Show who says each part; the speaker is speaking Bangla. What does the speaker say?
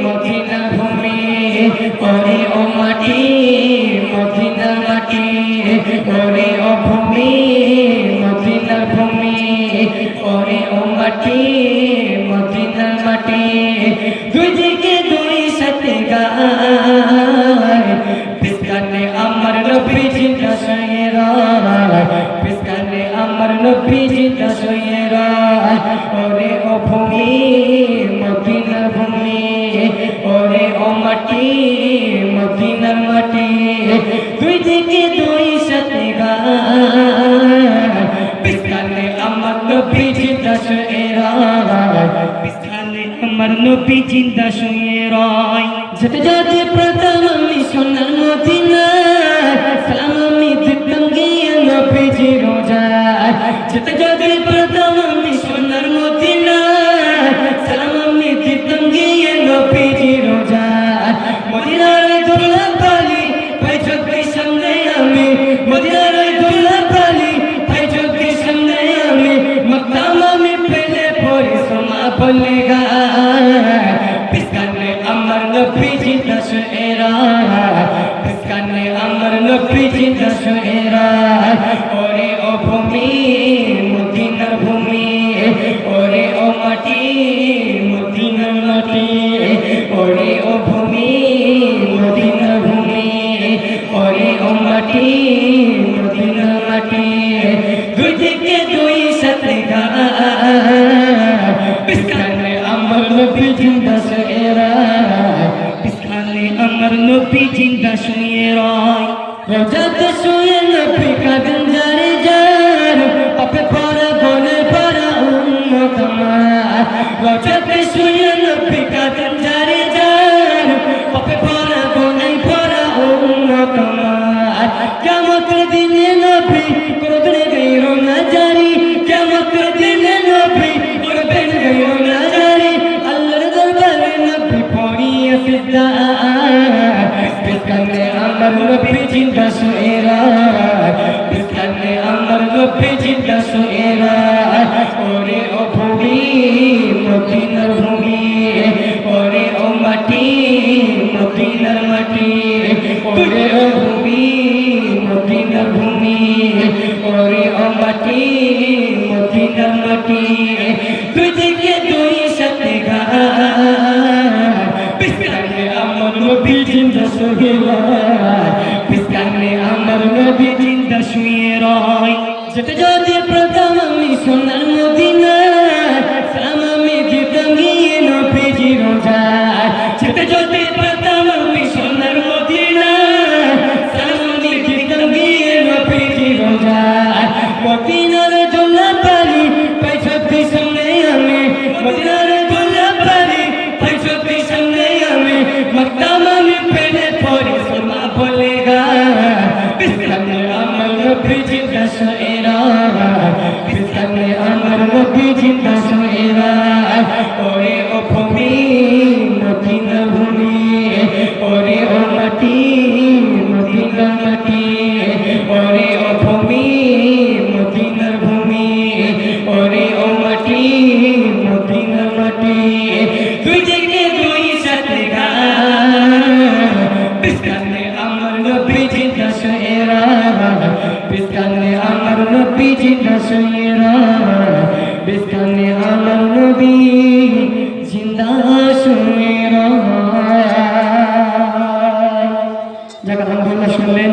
Speaker 1: মদিনার ভূমি ওরে ও মাটি মদিনার মাটি ওরে ও ভূমি মদিনার ভূমি ওরে ও মাটি মদিনার মাটি দুই দিকে দুই সাথে গায় পিছনে আমার নবী জিন্দা শুয়ে রয় পিছনে আমার নবী জিন্দা শুয়ে রয় ওরে ও ভূমি মদিনার ভূমি ওরে ও মাটি মদিনার মাটি দুই দিকে দুই সাথে গায় পিছনে আমার নবী জিন্দা শুয়ে রয় পিছনে আমার নবী জিন্দা শুয়ে রয় যেতে যেতে প্রথম আমি সোনার মদিনায় সালাম আমি দিতাম গিয়ে নবীজি রোজায় যেতে যেতে প্রথম আমি সোনার মদিনায় সালাম আমি দিতাম গিয়ে নবীজি রোজায় মদিনার দোলা পালি ভাই চোখের সামনে আমি মদিনার দোলা পালি ভাই চোখের সামনে আমি মক্কাম আমি পেলে পরে সোমা বলে গায় পিছনে আমার নবী জিন্দা শুয়ে রয় পিছনে আমার নবী জিন্দা শুয়ে রয় ওরে ও ভূমি মদিনার ভূমি ওরে ও মাটি মদিনার মাটি ওরে ও ভূমি মদিনার ভূমি ওরে ও মাটি মদিনার মাটি দুই দিকে দুই সাথে গায় পিছনে আমার নবী জিন্দা শুয়ে রয় পিছনে আমার নবী জিন্দা শুয়ে রয় রোজাতে শুয়ে নবী কাঁদেন যারে যার পাপে ভরা বনে ভরা উম্মত আমার রোজাতে শুয়ে নবী কাঁদেন যারে যার পাপে ভরা বনে ভরা উম্মত আমার কিয়ামতের দিনে নবী করবেন গায়রো না জারি কিয়ামতের দিনে নবী করবেন গায়রো না জারি আল্লাহর দরবারে নবী পড়িয়ে সিজদা পিছনে আমার নবী জিন্দা শুয়ে রয় পিছনে আমার নবী জিন্দা শুয়ে রয় ওরে ও ভূমি মদিনার ভূমি ওরে ও মাটি মদিনার মাটি ওরে ও ভূমি মদিনার ভূমি ওরে ও মাটি মদিনার মাটি দুই দিকে দুই সাথে গায় পিছনে আমার নবী জিন্দা শুয়ে রয় পিছনে আমার নবী জিন্দা শুয়ে রয় যেতে যদি প্রথম আমি সোনার মদিনায় সালাম আমি দিতাম গিয়ে নবীজি রোজায় যেতে যদি প্রথম আমি সোনার মদিনায় সালাম আমি দিতাম গিয়ে নবীজি রোজায় মদিনার দোলা পালি পাই চোখের সামনে আমি মদিনার দোলা পালি পাই চোখের সামনে আমি মক্কাম আমি পেলে পরে সোমা বলে গায় পিছনে আমার নবী জিন্দা শুয়ে রয় পিছনে আমার নবী জিন্দা শুয়ে রয় ওরে ও ভূমি মদিনার ভূমি ওরে ও মাটি মদিনার মাটি ওরে ও ভূমি মদিনার ভূমি ওরে ও মাটি মদিনার মাটি দুই দিকে দুই সাথে গায় পিছনে আমার নবী জিন্দা শুয়ে রয় পিছনে আমার নবী জিন্দা শুয়ে রয় পিছনে আমার নবী জিন্দা শুয়ে রয়। যাক আলহামদুলিল্লাহ শুনলেন।